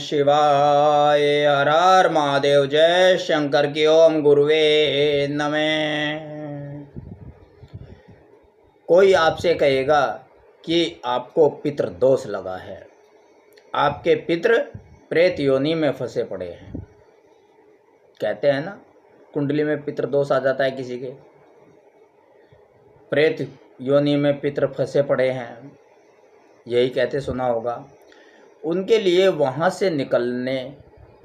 शिवाय। हर हर महादेव। जय शंकर की ओम गुरुवे नमः। कोई आपसे कहेगा कि आपको पितृ दोष लगा है, आपके पितृ प्रेत योनि में फंसे पड़े हैं। कहते हैं ना, कुंडली में पितृ दोष आ जाता है किसी के, प्रेत योनि में पितृ फंसे पड़े हैं, यही कहते सुना होगा। उनके लिए वहाँ से निकलने,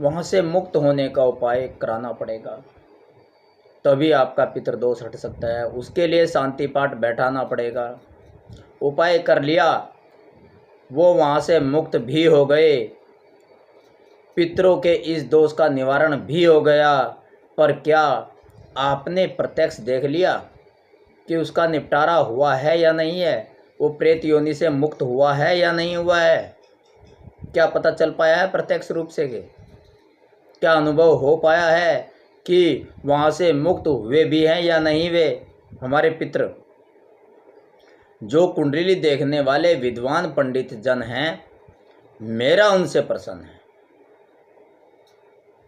वहाँ से मुक्त होने का उपाय कराना पड़ेगा, तभी आपका पितृदोष हट सकता है। उसके लिए शांति पाठ बैठाना पड़ेगा। उपाय कर लिया, वो वहाँ से मुक्त भी हो गए, पितरों के इस दोष का निवारण भी हो गया। पर क्या आपने प्रत्यक्ष देख लिया कि उसका निपटारा हुआ है या नहीं है? वो प्रेत योनि से मुक्त हुआ है या नहीं हुआ है? क्या पता चल पाया है प्रत्यक्ष रूप से? क्या अनुभव हो पाया है कि वहाँ से मुक्त हुए भी हैं या नहीं वे हमारे पितृ? जो कुंडली देखने वाले विद्वान पंडित जन हैं, मेरा उनसे प्रसन्न है।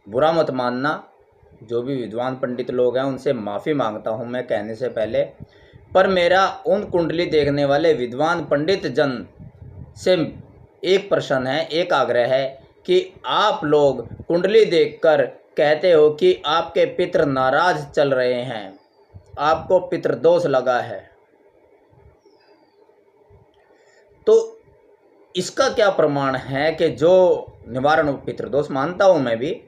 बुरा मत मानना, जो भी विद्वान पंडित लोग हैं उनसे माफ़ी मांगता हूँ मैं कहने से पहले, पर मेरा उन कुंडली देखने वाले विद्वान पंडित जन से एक प्रश्न है, एक आग्रह है कि आप लोग कुंडली देखकर कहते हो कि आपके पितृ नाराज चल रहे हैं, आपको पितृदोष लगा है, तो इसका क्या प्रमाण है कि जो निवारण पितृदोष मानता हूँ मैं भी,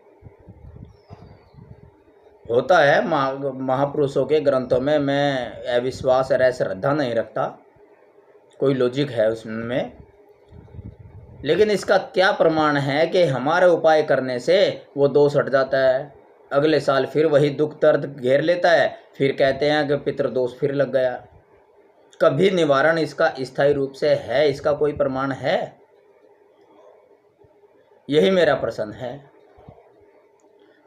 होता है महापुरुषों के ग्रंथों में, मैं अविश्वास और श्रद्धा नहीं रखता, कोई लॉजिक है उसमें, लेकिन इसका क्या प्रमाण है कि हमारे उपाय करने से वो दोष हट जाता है? अगले साल फिर वही दुख दर्द घेर लेता है, फिर कहते हैं कि पितृदोष फिर लग गया। कभी निवारण इसका स्थायी रूप से है? इसका कोई प्रमाण है? यही मेरा प्रश्न है।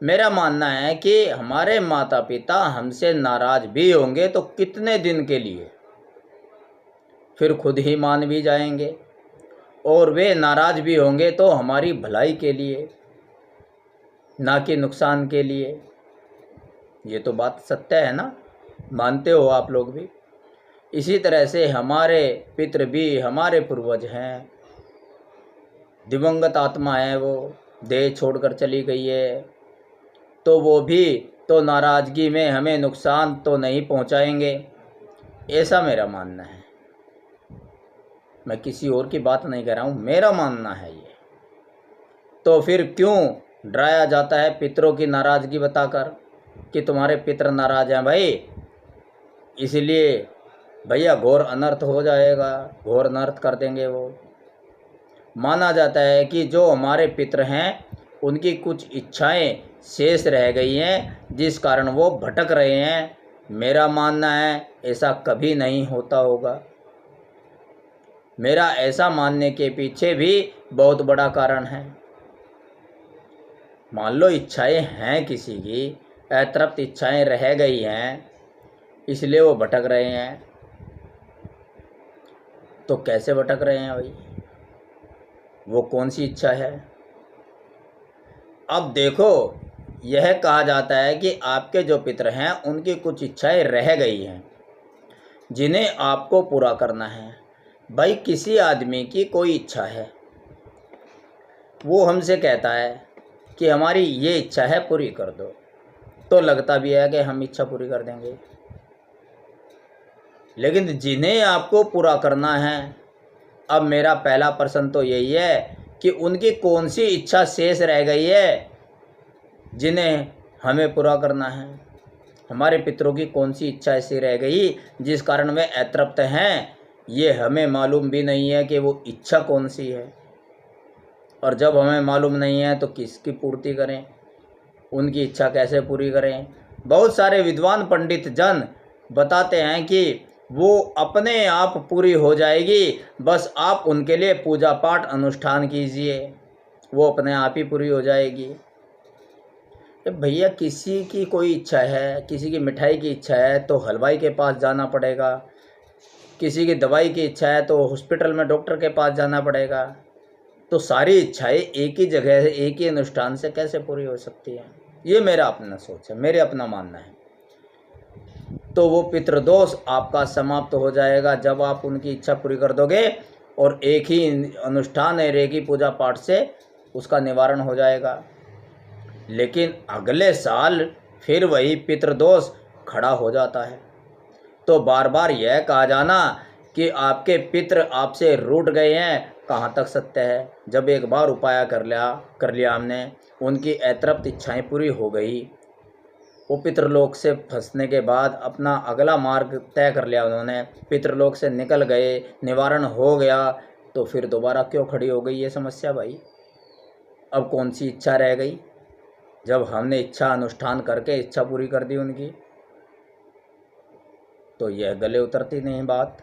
मेरा मानना है कि हमारे माता पिता हमसे नाराज भी होंगे तो कितने दिन के लिए, फिर खुद ही मान भी जाएंगे, और वे नाराज भी होंगे तो हमारी भलाई के लिए, ना कि नुकसान के लिए। ये तो बात सत्य है ना, मानते हो आप लोग भी? इसी तरह से हमारे पितृ भी हमारे पूर्वज हैं, दिवंगत आत्मा है, वो देह छोड़कर चली गई है, तो वो भी तो नाराज़गी में हमें नुकसान तो नहीं पहुंचाएंगे, ऐसा मेरा मानना है। मैं किसी और की बात नहीं कर रहा हूँ, मेरा मानना है ये। तो फिर क्यों डराया जाता है पितरों की नाराज़गी बताकर कि तुम्हारे पितर नाराज़ हैं भाई, इसलिए भैया घोर अनर्थ हो जाएगा, घोर अनर्थ कर देंगे वो। माना जाता है कि जो हमारे पितर हैं उनकी कुछ इच्छाएं शेष रह गई हैं, जिस कारण वो भटक रहे हैं। मेरा मानना है ऐसा कभी नहीं होता होगा। मेरा ऐसा मानने के पीछे भी बहुत बड़ा कारण है। मान लो इच्छाएं हैं किसी की, अतृप्त इच्छाएं रह गई हैं, इसलिए वो भटक रहे हैं। तो कैसे भटक रहे हैं भाई? वो कौन सी इच्छा है? अब देखो, यह कहा जाता है कि आपके जो पितर हैं उनकी कुछ इच्छाएं रह गई हैं, जिन्हें आपको पूरा करना है। भाई किसी आदमी की कोई इच्छा है, वो हमसे कहता है कि हमारी ये इच्छा है पूरी कर दो, तो लगता भी है कि हम इच्छा पूरी कर देंगे। लेकिन जिन्हें आपको पूरा करना है, अब मेरा पहला प्रश्न तो यही है कि उनकी कौन सी इच्छा शेष रह गई है जिन्हें हमें पूरा करना है? हमारे पितरों की कौन सी इच्छा ऐसी रह गई जिस कारण वे अतृप्त हैं? ये हमें मालूम भी नहीं है कि वो इच्छा कौन सी है, और जब हमें मालूम नहीं है तो किसकी पूर्ति करें, उनकी इच्छा कैसे पूरी करें? बहुत सारे विद्वान पंडित जन बताते हैं कि वो अपने आप पूरी हो जाएगी, बस आप उनके लिए पूजा पाठ अनुष्ठान कीजिए, वो अपने आप ही पूरी हो जाएगी। भैया किसी की कोई इच्छा है, किसी की मिठाई की इच्छा है तो हलवाई के पास जाना पड़ेगा, किसी की दवाई की इच्छा है तो हॉस्पिटल में डॉक्टर के पास जाना पड़ेगा। तो सारी इच्छाएं एक ही जगह से एक ही अनुष्ठान से कैसे पूरी हो सकती हैं? ये मेरा अपना सोच है, मेरे अपना मानना है। तो वो पितृदोष आपका समाप्त हो जाएगा जब आप उनकी इच्छा पूरी कर दोगे और एक ही अनुष्ठान और एक ही पूजा पाठ से उसका निवारण हो जाएगा। लेकिन अगले साल फिर वही पितृदोष खड़ा हो जाता है। तो बार बार यह कहा जाना कि आपके पितृ आपसे रूठ गए हैं, कहाँ तक सत्य है? जब एक बार उपाय कर लिया हमने, उनकी अतृप्त इच्छाएं पूरी हो गई, वो पितृलोक से फंसने के बाद अपना अगला मार्ग तय कर लिया उन्होंने, पितृलोक से निकल गए, निवारण हो गया, तो फिर दोबारा क्यों खड़ी हो गई ये समस्या भाई? अब कौन सी इच्छा रह गई जब हमने इच्छा अनुष्ठान करके इच्छा पूरी कर दी उनकी? तो यह गले उतरती नहीं बात।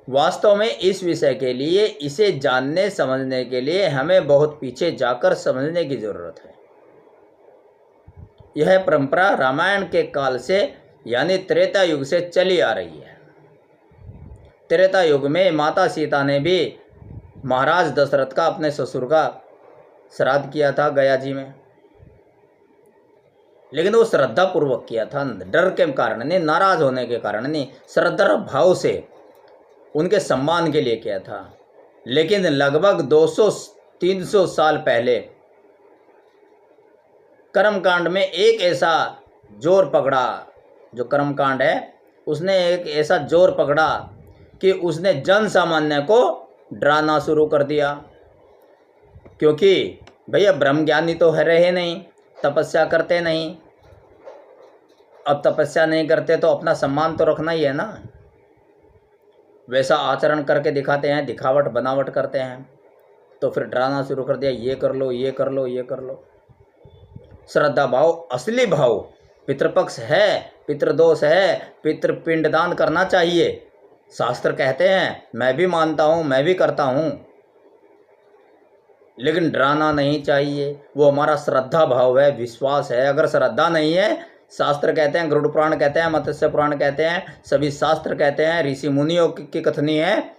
वास्तव में इस विषय के लिए, इसे जानने समझने के लिए हमें बहुत पीछे जाकर समझने की जरूरत है। यह परंपरा रामायण के काल से यानी त्रेता युग से चली आ रही है। त्रेता युग में माता सीता ने भी महाराज दशरथ का, अपने ससुर का श्राद्ध किया था गया जी में, लेकिन वो श्रद्धा पूर्वक किया था, डर के कारण नहीं, नाराज होने के कारण नहीं, श्रद्धा भाव से उनके सम्मान के लिए किया था। लेकिन लगभग 200-300 साल पहले कर्मकांड में एक ऐसा जोर पकड़ा, जो कर्मकांड है उसने एक ऐसा जोर पकड़ा कि उसने जन सामान्य को डराना शुरू कर दिया। क्योंकि भैया ब्रह्मज्ञानी तो है रहे नहीं, तपस्या करते नहीं, अब तपस्या नहीं करते तो अपना सम्मान तो रखना ही है ना। वैसा आचरण करके दिखाते हैं, दिखावट बनावट करते हैं, तो फिर डराना शुरू कर दिया, ये कर लो, ये कर लो, ये कर लो। श्रद्धा भाव, असली भाव, पितृपक्ष है, पितृदोष है, पितृपिंडदान करना चाहिए, शास्त्र कहते हैं, मैं भी मानता हूँ, मैं भी करता हूँ, लेकिन डराना नहीं चाहिए। वो हमारा श्रद्धा भाव है, विश्वास है। अगर श्रद्धा नहीं है, शास्त्र कहते हैं, गरुड़ पुराण कहते हैं, मत्स्य पुराण कहते हैं, सभी शास्त्र कहते हैं, ऋषि मुनियों की कथनी है,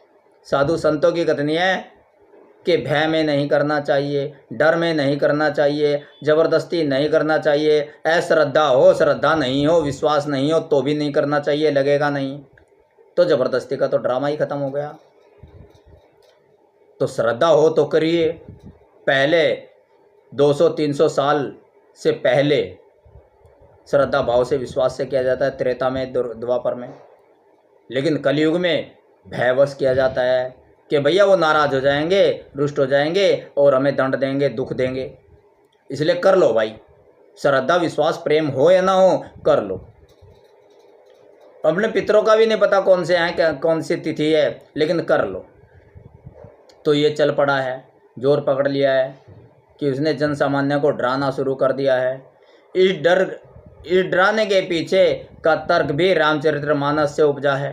साधु संतों की कथनी है कि भय में नहीं करना चाहिए, डर में नहीं करना चाहिए, जबरदस्ती नहीं करना चाहिए। अश्रद्धा हो, श्रद्धा नहीं हो, विश्वास नहीं हो तो भी नहीं करना चाहिए, लगेगा नहीं तो जबरदस्ती का तो ड्रामा ही खत्म हो गया। तो श्रद्धा हो तो करिए। पहले 200-300 साल से पहले श्रद्धा भाव से, विश्वास से किया जाता है, त्रेता में, द्वापर में। लेकिन कलयुग में भयवश किया जाता है कि भैया वो नाराज हो जाएंगे, रुष्ट हो जाएंगे और हमें दंड देंगे, दुख देंगे, इसलिए कर लो भाई। श्रद्धा विश्वास प्रेम हो या ना हो, कर लो। अपने पितरों का भी नहीं पता कौन से हैं, कौन सी तिथि है, लेकिन कर लो। तो ये चल पड़ा है, जोर पकड़ लिया है कि उसने जन सामान्य को डराना शुरू कर दिया है। इस डराने के पीछे का तर्क भी रामचरितमानस से उपजा है।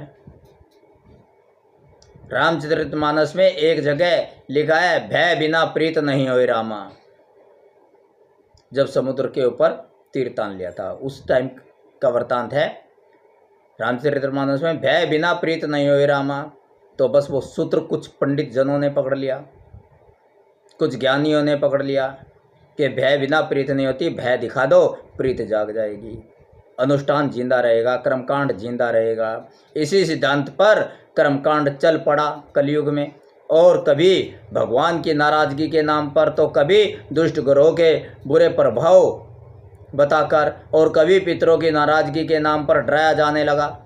रामचरितमानस में एक जगह लिखा है, भय बिना प्रीत नहीं होए रामा। जब समुद्र के ऊपर तीर तान लिया था, उस टाइम का वृतांत है रामचरितमानस में, भय बिना प्रीत नहीं होए रामा। तो बस वो सूत्र कुछ पंडित जनों ने पकड़ लिया, कुछ ज्ञानियों ने पकड़ लिया कि भय बिना प्रीत नहीं होती, भय दिखा दो, प्रीत जाग जाएगी, अनुष्ठान जिंदा रहेगा, कर्मकांड जिंदा रहेगा। इसी सिद्धांत पर कर्मकांड चल पड़ा कलयुग में। और कभी भगवान की नाराजगी के नाम पर, तो कभी दुष्ट ग्रहों के बुरे प्रभाव बताकर, और कभी पितरों की नाराजगी के नाम पर डराया जाने लगा,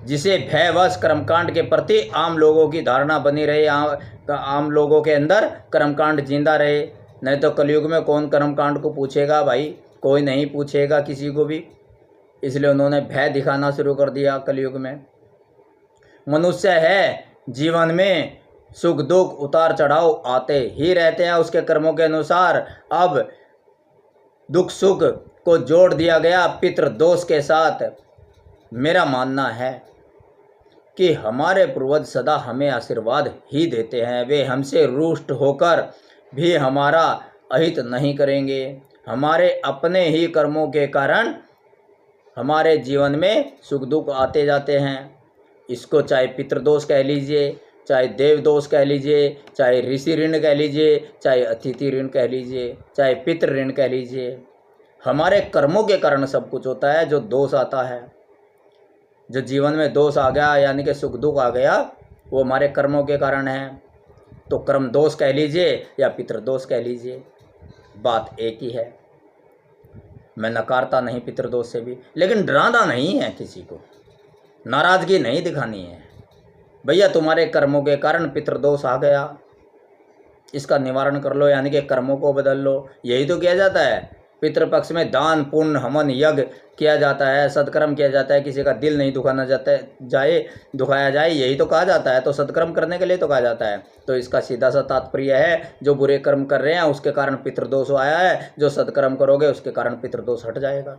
जिसे भयवश कर्मकांड के प्रति आम लोगों की धारणा बनी रहे, आम लोगों के अंदर कर्मकांड जिंदा रहे। नहीं तो कलयुग में कौन कर्मकांड को पूछेगा भाई, कोई नहीं पूछेगा किसी को भी। इसलिए उन्होंने भय दिखाना शुरू कर दिया कलयुग में। मनुष्य है, जीवन में सुख दुख उतार चढ़ाव आते ही रहते हैं उसके कर्मों के अनुसार। अब दुख सुख को जोड़ दिया गया पितृदोष के साथ। मेरा मानना है कि हमारे पूर्वज सदा हमें आशीर्वाद ही देते हैं, वे हमसे रुष्ट होकर भी हमारा अहित नहीं करेंगे। हमारे अपने ही कर्मों के कारण हमारे जीवन में सुख दुख आते जाते हैं। इसको चाहे पितृदोष कह लीजिए, चाहे देव दोष कह लीजिए, चाहे ऋषि ऋण कह लीजिए, चाहे अतिथि ऋण कह लीजिए, चाहे पितृ ऋण कह लीजिए। हमारे कर्मों के कारण सब कुछ होता है। जो दोष आता है, जो जीवन में दोष आ गया यानी कि सुख दुख आ गया, वो हमारे कर्मों के कारण है। तो कर्म दोष कह लीजिए या पितृदोष कह लीजिए, बात एक ही है। मैं नकारता नहीं पितृदोष से भी, लेकिन डराना नहीं है, किसी को नाराज़गी नहीं दिखानी है। भैया तुम्हारे कर्मों के कारण पितृदोष आ गया, इसका निवारण कर लो, यानी कि कर्मों को बदल लो। यही तो किया जाता है। पितृपक्ष में दान पुण्य हवन यज्ञ किया जाता है, सत्कर्म किया जाता है, किसी का दिल नहीं दुखाया जाए, यही तो कहा जाता है। तो सत्कर्म करने के लिए तो कहा जाता है। तो इसका सीधा सा तात्पर्य है, जो बुरे कर्म कर रहे हैं उसके कारण पितृदोष आया है, जो सत्कर्म करोगे उसके कारण पितृदोष हट जाएगा।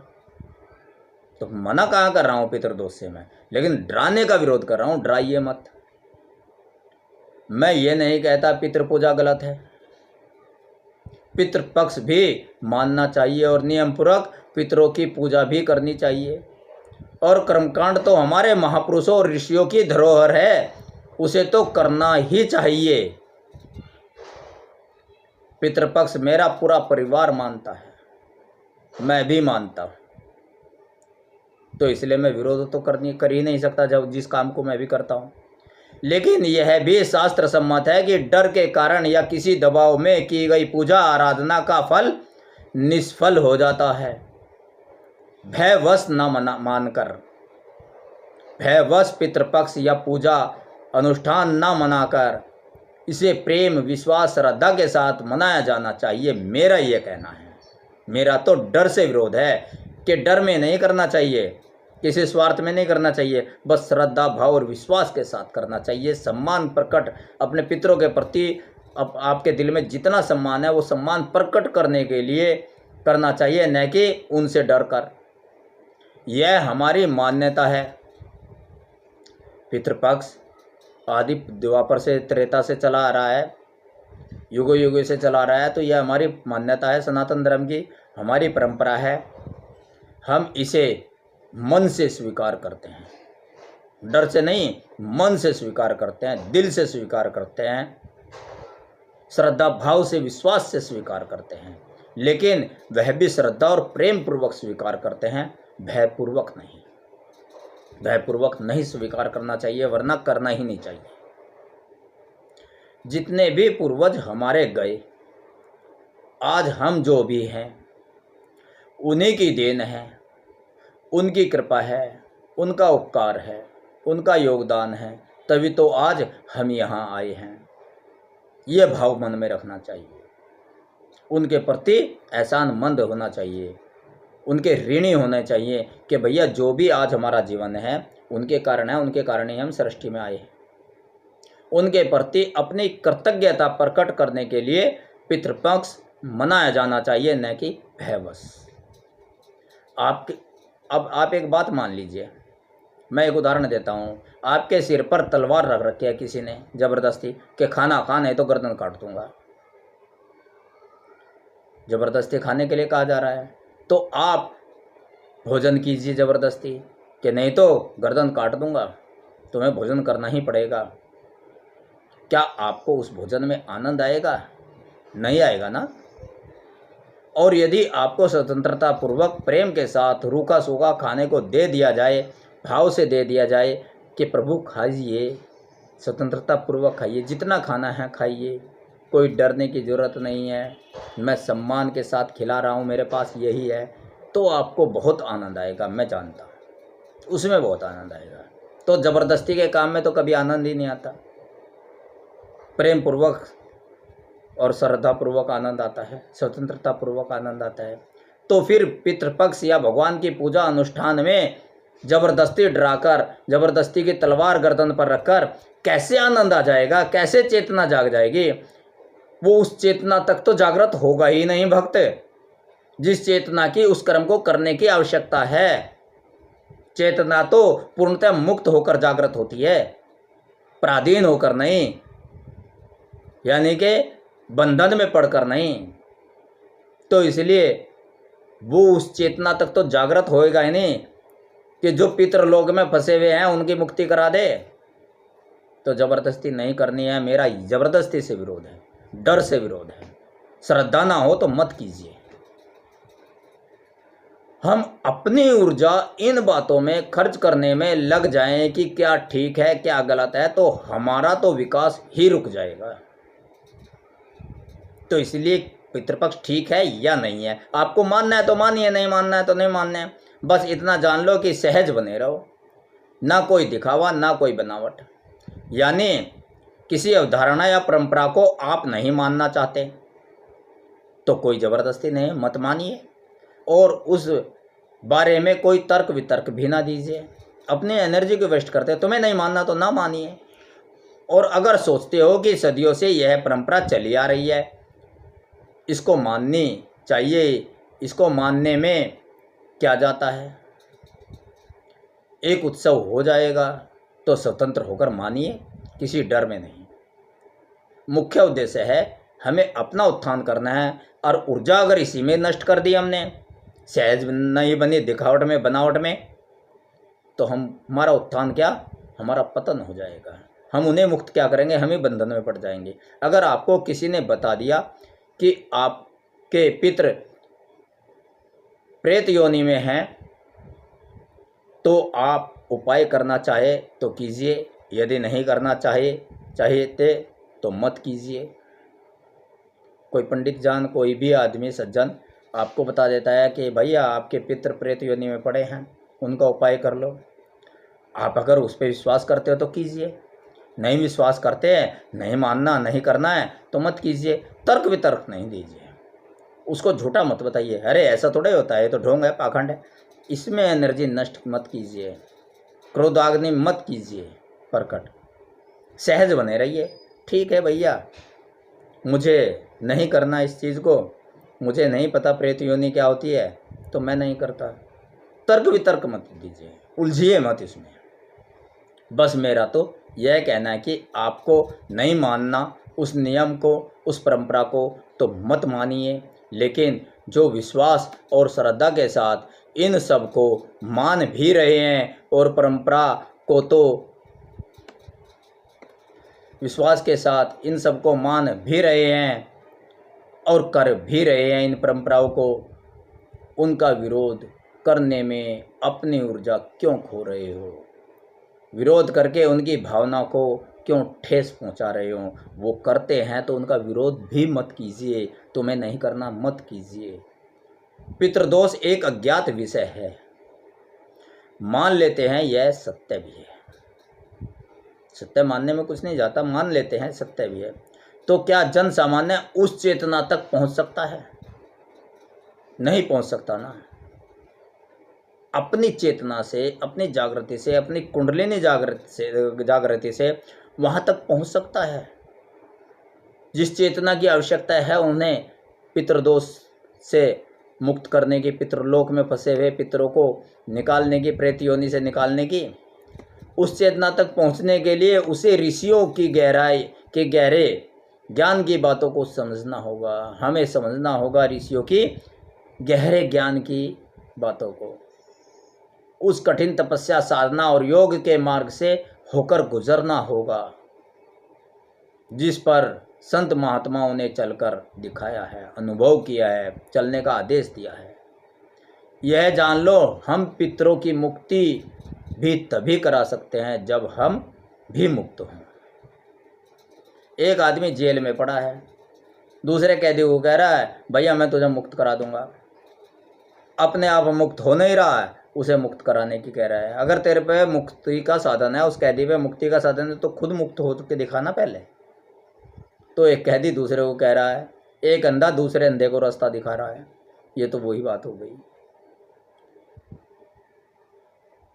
तो मना कहाँ कर रहा हूँ पितृदोष से मैं, लेकिन डराने का विरोध कर रहा हूँ। डराइए मत। मैं ये नहीं कहता पितृपूजा गलत है, पितृपक्ष भी मानना चाहिए और नियम पूर्वक पितरों की पूजा भी करनी चाहिए। और कर्मकांड तो हमारे महापुरुषों और ऋषियों की धरोहर है, उसे तो करना ही चाहिए। पितृपक्ष मेरा पूरा परिवार मानता है, मैं भी मानता हूँ, तो इसलिए मैं विरोध तो कर ही नहीं सकता जब जिस काम को मैं भी करता हूँ। लेकिन यह भी शास्त्र सम्मत है कि डर के कारण या किसी दबाव में की गई पूजा आराधना का फल निष्फल हो जाता है। भयवश न मानकर, भयवश पितृपक्ष या पूजा अनुष्ठान न मनाकर इसे प्रेम विश्वास श्रद्धा के साथ मनाया जाना चाहिए, मेरा ये कहना है। मेरा तो डर से विरोध है कि डर में नहीं करना चाहिए, किसी स्वार्थ में नहीं करना चाहिए, बस श्रद्धा भाव और विश्वास के साथ करना चाहिए। सम्मान प्रकट अपने पितरों के प्रति आपके दिल में जितना सम्मान है वो सम्मान प्रकट करने के लिए करना चाहिए, न कि उनसे डर कर। यह हमारी मान्यता है। पितृपक्ष आदि द्वापर से त्रेता से चला आ रहा है, युगों युगों से चला आ रहा है। तो यह हमारी मान्यता है, सनातन धर्म की हमारी परंपरा है। हम इसे मन से स्वीकार करते हैं, डर से नहीं, मन से स्वीकार करते हैं, दिल से स्वीकार करते हैं, श्रद्धा भाव से विश्वास से स्वीकार करते हैं। लेकिन वह भी श्रद्धा और प्रेम पूर्वक स्वीकार करते हैं, भयपूर्वक नहीं। भयपूर्वक नहीं स्वीकार करना चाहिए, वरना करना ही नहीं चाहिए। जितने भी पूर्वज हमारे गए, आज हम जो भी हैं उन्हीं की देन है, उनकी कृपा है, उनका उपकार है, उनका योगदान है, तभी तो आज हम यहाँ आए हैं। ये भाव मन में रखना चाहिए। उनके प्रति एहसानमंद होना चाहिए, उनके ऋणी होने चाहिए कि भैया जो भी आज हमारा जीवन है उनके कारण है, उनके कारण ही हम सृष्टि में आए हैं। उनके प्रति अपनी कृतज्ञता प्रकट करने के लिए पितृपक्ष मनाया जाना चाहिए, न कि भयवश। अब आप एक बात मान लीजिए, मैं एक उदाहरण देता हूँ। आपके सिर पर तलवार रख रखी है किसी ने ज़बरदस्ती कि खाना खा नहीं तो गर्दन काट दूंगा। ज़बरदस्ती खाने के लिए कहा जा रहा है, तो आप भोजन कीजिए ज़बरदस्ती कि नहीं तो गर्दन काट दूंगा, तुम्हें भोजन करना ही पड़ेगा। क्या आपको उस भोजन में आनंद आएगा? नहीं आएगा ना। और यदि आपको स्वतंत्रता पूर्वक प्रेम के साथ रूखा सूखा खाने को दे दिया जाए, भाव से दे दिया जाए कि प्रभु खाइए, स्वतंत्रता पूर्वक खाइए, जितना खाना है खाइए, कोई डरने की ज़रूरत नहीं है, मैं सम्मान के साथ खिला रहा हूँ, मेरे पास यही है, तो आपको बहुत आनंद आएगा। मैं जानता हूँ उसमें बहुत आनंद आएगा। तो ज़बरदस्ती के काम में तो कभी आनंद ही नहीं आता। प्रेम पूर्वक और श्रद्धापूर्वक आनंद आता है, स्वतंत्रता पूर्वक आनंद आता है। तो फिर पितृपक्ष या भगवान की पूजा अनुष्ठान में जबरदस्ती डराकर, जबरदस्ती की तलवार गर्दन पर रखकर कैसे आनंद आ जाएगा, कैसे चेतना जाग जाएगी? वो उस चेतना तक तो जागृत होगा ही नहीं भक्त, जिस चेतना की उस कर्म को करने की आवश्यकता है। चेतना तो पूर्णतः मुक्त होकर जागृत होती है, पराधीन होकर नहीं, यानी कि बंधन में पड़कर नहीं। तो इसलिए वो उस चेतना तक तो जागृत होएगा ही नहीं कि जो पितृलोक में फंसे हुए हैं उनकी मुक्ति करा दे। तो ज़बरदस्ती नहीं करनी है। मेरा ज़बरदस्ती से विरोध है, डर से विरोध है। श्रद्धा ना हो तो मत कीजिए। हम अपनी ऊर्जा इन बातों में खर्च करने में लग जाएं कि क्या ठीक है क्या गलत है, तो हमारा तो विकास ही रुक जाएगा। तो इसलिए पितृपक्ष ठीक है या नहीं है, आपको मानना है तो मानिए, नहीं मानना है तो नहीं मानना है। बस इतना जान लो कि सहज बने रहो, ना कोई दिखावा ना कोई बनावट। यानी किसी अवधारणा या परंपरा को आप नहीं मानना चाहते तो कोई ज़बरदस्ती नहीं, मत मानिए। और उस बारे में कोई तर्क वितर्क भी ना दीजिए। अपनी एनर्जी को वेस्ट करते, तुम्हें नहीं मानना तो ना मानिए। और अगर सोचते हो कि सदियों से यह परंपरा चली आ रही है, इसको माननी चाहिए, इसको मानने में क्या जाता है, एक उत्सव हो जाएगा तो स्वतंत्र होकर मानिए, किसी डर में नहीं। मुख्य उद्देश्य है हमें अपना उत्थान करना है। और ऊर्जा अगर इसी में नष्ट कर दी हमने, सहज नहीं बनी दिखावट में बनावट में, तो हमारा उत्थान क्या, हमारा पतन हो जाएगा। हम उन्हें मुक्त क्या करेंगे, हम ही बंधन में पड़ जाएंगे। अगर आपको किसी ने बता दिया कि आपके पितृ प्रेत योनि में हैं, तो आप उपाय करना चाहे तो कीजिए, यदि नहीं करना चाहते तो मत कीजिए। कोई पंडित जान, कोई भी आदमी सज्जन आपको बता देता है कि भैया आपके पितृ प्रेत योनि में पड़े हैं, उनका उपाय कर लो। आप अगर उस पर विश्वास करते हो तो कीजिए, नहीं विश्वास करते हैं, नहीं मानना नहीं करना है तो मत कीजिए। तर्क वितर्क नहीं दीजिए, उसको झूठा मत बताइए, अरे ऐसा थोड़े होता है, तो ढोंग है, पाखंड है। इसमें एनर्जी नष्ट मत कीजिए, क्रोधाग्नि मत कीजिए प्रकट, सहज बने रहिए। ठीक है भैया, मुझे नहीं करना इस चीज़ को, मुझे नहीं पता प्रेत योनि क्या होती है, तो मैं नहीं करता। तर्क वितर्क मत दीजिए, उलझिए मत इसमें। बस मेरा तो यह कहना है कि आपको नहीं मानना उस नियम को, उस परंपरा को, तो मत मानिए। लेकिन जो विश्वास और श्रद्धा के साथ इन सब को मान भी रहे हैं और परंपरा को तो विश्वास के साथ इन सब को मान भी रहे हैं और कर भी रहे हैं इन परंपराओं को, उनका विरोध करने में अपनी ऊर्जा क्यों खो रहे हो? विरोध करके उनकी भावना को क्यों ठेस पहुंचा रहे हो? वो करते हैं तो उनका विरोध भी मत कीजिए, तुम्हें नहीं करना मत कीजिए। पितृदोष एक अज्ञात विषय है, मान लेते हैं यह सत्य भी है, सत्य मानने में कुछ नहीं जाता, मान लेते हैं सत्य भी है। तो क्या जन सामान्य उस चेतना तक पहुंच सकता है? नहीं पहुंच सकता ना। अपनी चेतना से, अपनी जागृति से, अपनी कुंडलिनी जागृति से वहां तक पहुंच सकता है। जिस चेतना की आवश्यकता है उन्हें पितृदोष से मुक्त करने की, पितृलोक में फंसे हुए पितरों को निकालने की, प्रेत योनि से निकालने की, उस चेतना तक पहुंचने के लिए उसे ऋषियों की गहराई के गहरे ज्ञान की बातों को समझना होगा। हमें समझना होगा ऋषियों की गहरे ज्ञान की बातों को। उस कठिन तपस्या, साधना और योग के मार्ग से होकर गुजरना होगा जिस पर संत महात्माओं ने चलकर दिखाया है, अनुभव किया है, चलने का आदेश दिया है। यह जान लो, हम पितरों की मुक्ति भी तभी करा सकते हैं जब हम भी मुक्त हों। एक आदमी जेल में पड़ा है, दूसरे कैदी को कह रहा है भैया मैं तुझे मुक्त करा दूंगा। अपने आप मुक्त हो नहीं रहा है, उसे मुक्त कराने की कह रहा है। अगर तेरे पे मुक्ति का साधन है, उस कैदी पे मुक्ति का साधन है, तो खुद मुक्त हो के दिखाना पहले। तो एक कैदी दूसरे को कह रहा है, एक अंधा दूसरे अंधे को रास्ता दिखा रहा है। ये तो वही बात हो गई।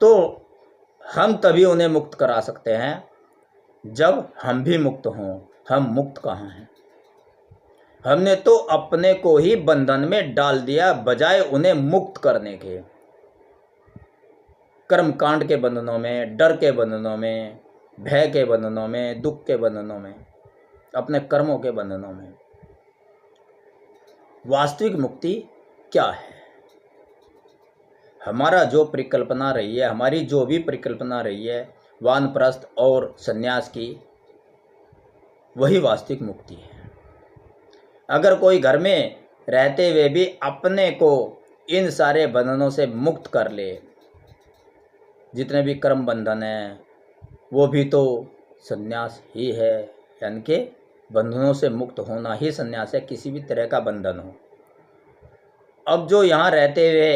तो हम तभी उन्हें मुक्त करा सकते हैं जब हम भी मुक्त हों। हम मुक्त कहाँ हैं? हमने तो अपने को ही बंधन में डाल दिया, बजाय उन्हें मुक्त करने के। कर्मकांड के बंधनों में, डर के बंधनों में, भय के बंधनों में, दुख के बंधनों में, अपने कर्मों के बंधनों में। वास्तविक मुक्ति क्या है? हमारा जो परिकल्पना रही है, हमारी जो भी परिकल्पना रही है, वानप्रस्थ और संन्यास की, वही वास्तविक मुक्ति है। अगर कोई घर में रहते हुए भी अपने को इन सारे बंधनों से मुक्त कर ले, जितने भी कर्म बंधन हैं वो भी तो संन्यास ही है, यानी कि बंधनों से मुक्त होना ही संन्यास है, किसी भी तरह का बंधन हो। अब जो यहाँ रहते हुए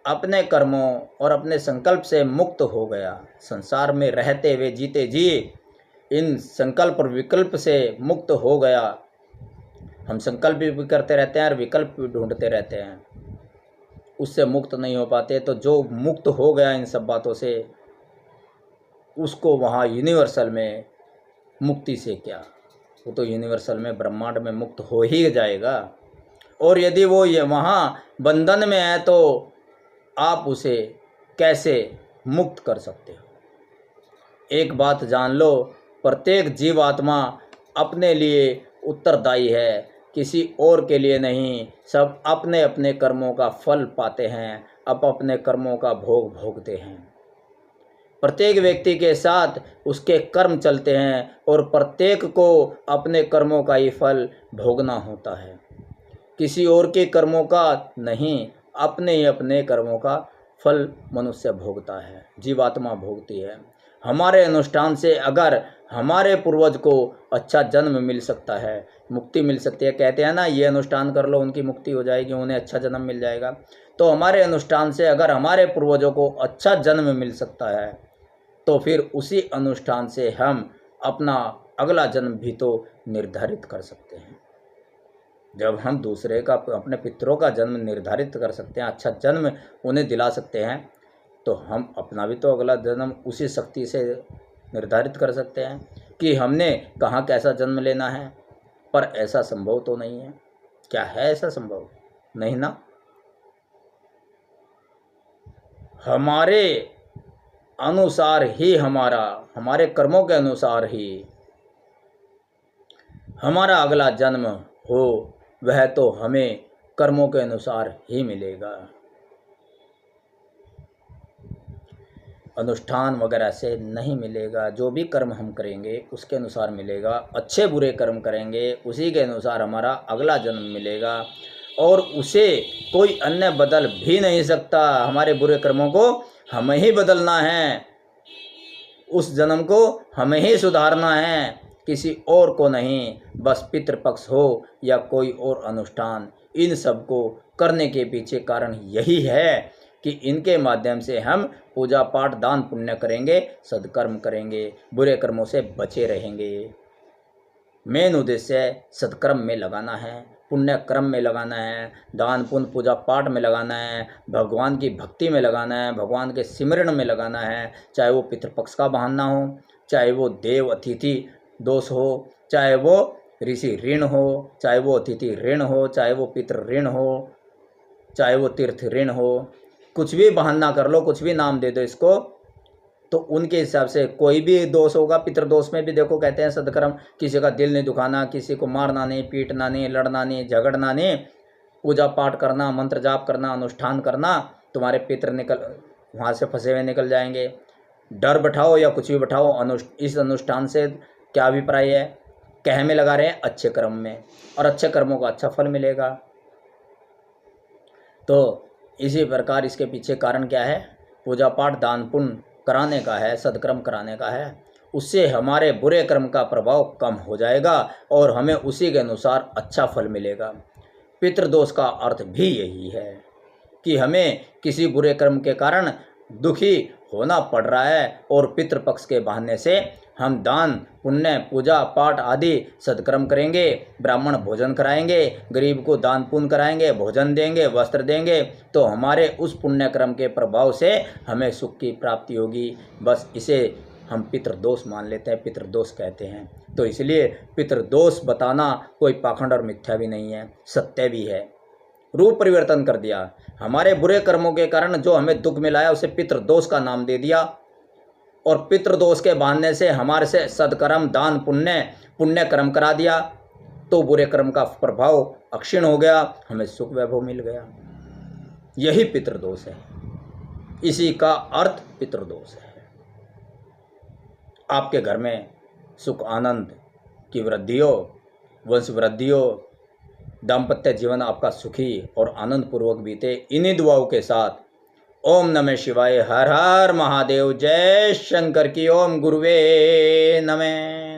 अपने कर्मों और अपने संकल्प से मुक्त हो गया, संसार में रहते हुए जीते जी इन संकल्प और विकल्प से मुक्त हो गया। हम संकल्प भी करते रहते हैं और विकल्प भी ढूंढते रहते हैं, उससे मुक्त नहीं हो पाते। तो जो मुक्त हो गया इन सब बातों से, उसको वहाँ यूनिवर्सल में मुक्ति से क्या, वो तो यूनिवर्सल में ब्रह्मांड में मुक्त हो ही जाएगा। और यदि वो ये वहाँ बंधन में है तो आप उसे कैसे मुक्त कर सकते हो? एक बात जान लो, प्रत्येक जीवात्मा अपने लिए उत्तरदायी है, किसी और के लिए नहीं। सब अपने अपने कर्मों का फल पाते हैं, अपने कर्मों का भोग भोगते हैं। प्रत्येक व्यक्ति के साथ उसके कर्म चलते हैं और प्रत्येक को अपने कर्मों का ही फल भोगना होता है, किसी और के कर्मों का नहीं। अपने ही अपने कर्मों का फल मनुष्य भोगता है, जीवात्मा भोगती है। हमारे अनुष्ठान से अगर हमारे पूर्वज को अच्छा जन्म मिल सकता है, मुक्ति मिल सकती है, कहते हैं ना ये अनुष्ठान कर लो उनकी मुक्ति हो जाएगी, उन्हें अच्छा जन्म मिल जाएगा। तो हमारे अनुष्ठान से अगर हमारे पूर्वजों को अच्छा जन्म मिल सकता है, तो फिर उसी अनुष्ठान से हम अपना अगला जन्म भी तो निर्धारित कर सकते हैं। जब हम दूसरे का, अपने पितरों का जन्म निर्धारित कर सकते हैं, अच्छा जन्म उन्हें दिला सकते हैं, तो हम अपना भी तो अगला जन्म उसी शक्ति से निर्धारित कर सकते हैं कि हमने कहाँ कैसा जन्म लेना है। पर ऐसा संभव तो नहीं है। क्या है ऐसा संभव? नहीं ना। हमारे अनुसार ही हमारे कर्मों के अनुसार ही हमारा अगला जन्म हो, वह तो हमें कर्मों के अनुसार ही मिलेगा। अनुष्ठान वगैरह से नहीं मिलेगा। जो भी कर्म हम करेंगे उसके अनुसार मिलेगा। अच्छे बुरे कर्म करेंगे उसी के अनुसार हमारा अगला जन्म मिलेगा, और उसे कोई अन्य बदल भी नहीं सकता। हमारे बुरे कर्मों को हमें ही बदलना है, उस जन्म को हमें ही सुधारना है, किसी और को नहीं। बस पितृपक्ष हो या कोई और अनुष्ठान, इन सब को करने के पीछे कारण यही है कि इनके माध्यम से हम पूजा पाठ दान पुण्य करेंगे, सत्कर्म करेंगे, बुरे कर्मों से बचे रहेंगे। मेन उद्देश्य सत्कर्म में लगाना है, पुण्य कर्म में लगाना है, दान पुण्य पूजा पाठ में लगाना है, भगवान की भक्ति में लगाना है, भगवान के सिमरण में लगाना है। चाहे वो पितृपक्ष का बहाना हो, चाहे वो देव अतिथि दोष हो, चाहे वो ऋषि ऋण हो, चाहे वो अतिथि ऋण हो, चाहे वो पितृ ऋण हो, चाहे वो तीर्थ ऋण हो। कुछ भी बहाना कर लो, कुछ भी नाम दे दो इसको, तो उनके हिसाब से कोई भी दोष होगा। पितृदोष में भी देखो कहते हैं सदकर्म, किसी का दिल नहीं दुखाना, किसी को मारना नहीं, पीटना नहीं, लड़ना नहीं, झगड़ना नहीं, पूजा पाठ करना, मंत्र जाप करना, अनुष्ठान करना, तुम्हारे पितृ निकल वहाँ से फंसे हुए निकल जाएंगे। डर बैठाओ या कुछ भी बैठाओ, इस अनुष्ठान से क्या अभिप्राय है? कह में लगा रहे हैं अच्छे कर्म में, और अच्छे कर्मों का अच्छा फल मिलेगा। तो इसी प्रकार इसके पीछे कारण क्या है? पूजा पाठ दान पुण्य कराने का है, सदकर्म कराने का है। उससे हमारे बुरे कर्म का प्रभाव कम हो जाएगा और हमें उसी के अनुसार अच्छा फल मिलेगा। पितृदोष का अर्थ भी यही है कि हमें किसी बुरे कर्म के कारण दुखी होना पड़ रहा है, और पितृपक्ष के बहाने से हम दान पुण्य पूजा पाठ आदि सत्कर्म करेंगे, ब्राह्मण भोजन कराएंगे, गरीब को दान पुण्य कराएंगे, भोजन देंगे, वस्त्र देंगे, तो हमारे उस पुण्य कर्म के प्रभाव से हमें सुख की प्राप्ति होगी। बस इसे हम पितृदोष मान लेते हैं, पितृदोष कहते हैं। तो इसलिए पितृदोष बताना कोई पाखंड और मिथ्या भी नहीं है, सत्य भी है। रूप परिवर्तन कर दिया, हमारे बुरे कर्मों के कारण जो हमें दुख मिला है उसे पितृदोष का नाम दे दिया, और पितृदोष के बहाने से हमारे से सदकर्म दान पुण्य कर्म करा दिया, तो बुरे कर्म का प्रभाव अक्षीण हो गया, हमें सुख वैभव मिल गया। यही पितृदोष है, इसी का अर्थ पितृदोष है। आपके घर में सुख आनंद की वृद्धि हो, वंश वृद्धि हो, दाम्पत्य जीवन आपका सुखी और आनंद पूर्वक बीते। इन्हीं दुआओं के साथ ओम नमः शिवाय, हर हर महादेव, जय शंकर की। ओम गुरुवे नमः।